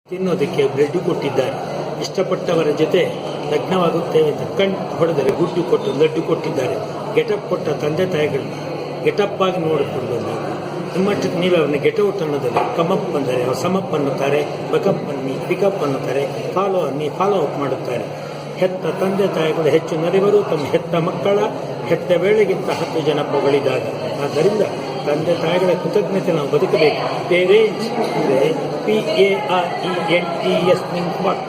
ತಿನ್ನೋದಕ್ಕೆ ಬ್ರೆಡ್ ಕೊಟ್ಟಿದ್ದಾರೆ. ಇಷ್ಟಪಟ್ಟವರ ಜೊತೆ ಲಗ್ನವಾಗುತ್ತೇವೆ ಅಂತ ಕಣ್ ಹೊಡೆದರೆ ಗುಡ್ಡು ಕೊಟ್ಟು ಲಡ್ಡು ಕೊಟ್ಟಿದ್ದಾರೆ. ಗೆಟಪ್ ಕೊಟ್ಟ ತಂದೆ ತಾಯಿಗಳು ಗೆಟಪ್ ಆಗಿ ನೋಡಿಕೊಂಡು ಬಂದರು. ನಿಮ್ಮಷ್ಟಕ್ಕೆ ನೀವು ಅವ್ರನ್ನ ಗೆಟೌಟ್ ಅನ್ನೋದಲ್ಲ, ಕಮಪ್ ಅಂದರೆ ಅವ್ರು ಸಮಪ್ ಅನ್ನುತ್ತಾರೆ, ಬಕಪ್ ಅನ್ನಿ ಪಿಕಪ್ ಅನ್ನುತ್ತಾರೆ, ಫಾಲೋ ಅನ್ನಿ ಫಾಲೋ ಅಪ್ ಮಾಡುತ್ತಾರೆ. ಹೆತ್ತ ತಂದೆ ತಾಯಿಗಳು ಹೆಚ್ಚು ನಲಿವರು ತಮ್ಮ ಹೆತ್ತ ಮಕ್ಕಳ ಹೆತ್ತ ವೇಳೆಗಿಂತ 10 ಜನ ಹೊಗಳಿದಾಗ. ಆದ್ದರಿಂದ ತಂದೆ ತಾಯಿಗಳ ಕೃತಜ್ಞತೆ ನಾವು ಬದುಕಬೇಕು. ಪೇರೆಂಟ್ಸ್ ಅಂದರೆ PARENTS means what?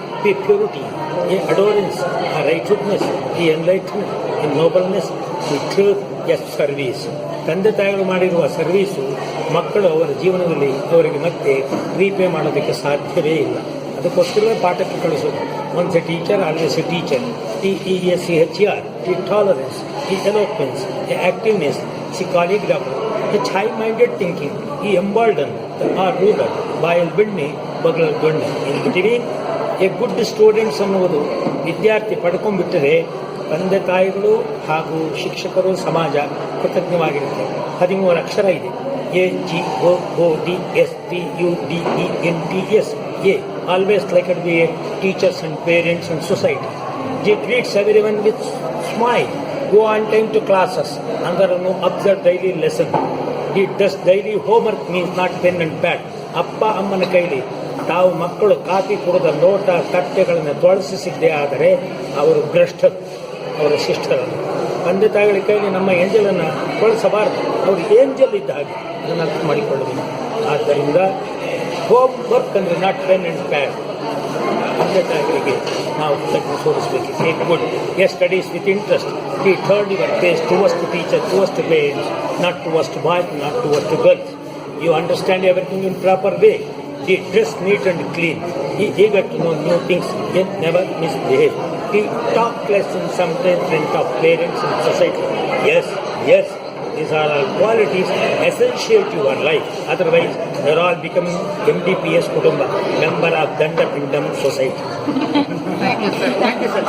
Purity, a adherence, a righteousness, the enlightenment, the nobleness, the truth, yes service. ತಂದೆ ತಾಯಿಗಳು ಮಾಡಿರುವ ಸರ್ವೀಸು ಮಕ್ಕಳು ಅವರ ಜೀವನದಲ್ಲಿ ಅವರಿಗೆ ಮತ್ತೆ ರೀಪೇ ಮಾಡೋದಕ್ಕೆ ಸಾಧ್ಯವೇ ಇಲ್ಲ. ಅದಕ್ಕೋಸ್ಕರವೇ ಪಾಠಕ್ಕೆ ಕಳಿಸೋದು. Once A teacher always A teacher. TESCHER, the tolerance, the eloquence, the activeness, the calligrapher, the high-minded thinking, the emboldened, the ruler, ಬಾಯಲ್ಲಿ ಬೆಣ್ಣೆ ಬಗಲಲ್ಲಿ ದೊಣ್ಣೆ. in between A good students ಅನ್ನುವುದು ವಿದ್ಯಾರ್ಥಿ ಪಡ್ಕೊಂಡ್ಬಿಟ್ಟರೆ ತಂದೆ ತಾಯಿಗಳು ಹಾಗೂ ಶಿಕ್ಷಕರು ಸಮಾಜ ಕೃತಜ್ಞವಾಗಿರುತ್ತೆ. 13 ಅಕ್ಷರ ಇದೆ. AGOODSTUDENTS. A always like to be a teachers and parents and society. They treats everyone with smile. Go on time to classes. Angaranu observe daily lesson. He does daily homework means not pen and pad. ಅಪ್ಪ ಅಮ್ಮನ ಕೈಲಿ ತಾವು ಮಕ್ಕಳು coffee ಕುಡಿದ ಲೋಟ ತಟ್ಟೆಗಳನ್ನು ತೊಳಸಿಸಿದ್ದೇ ಆದರೆ ಅವರು ಭ್ರಷ್ಟರು, ಅವರ ಶಿಷ್ಟರನ್ನು. ತಂದೆ ತಾಯಿಗಳ ಕೈಲಿ ನಮ್ಮ ಏಂಜಲನ್ನು ತೊಳಸಬಾರದು. ಅವರು ಏಂಜಲ್ ಇದ್ದ ಹಾಗೆ ಅದನ್ನು ಅರ್ಥ ಮಾಡಿಕೊಳ್ಳಬೇಕು. ಆದ್ದರಿಂದ ಹೋಮ್ ವರ್ಕ್ ಅಂದರೆ ನಾಟ್ ಪೆನ್ ಆ್ಯಂಡ್ ಪ್ಯಾಡ್. ತಂದೆ ತಾಯಿಗಳಿಗೆ ನಾವು ಕೃತಜ್ಞತೆ ತೋರಿಸಬೇಕು. Take good a studies with interest. The third your face towards to teacher, towards to parents, not towards to boys, not towards to girls. You understand everything in proper way. He dress neat and clean. He eager to know new things, yet never misbehave. He talk less in sometimes front of parents and society. Yes, these are all qualities essential to your life. Otherwise, they are all becoming MDPS Kudumba, member of Danda Kingdom Society. Thank you, sir.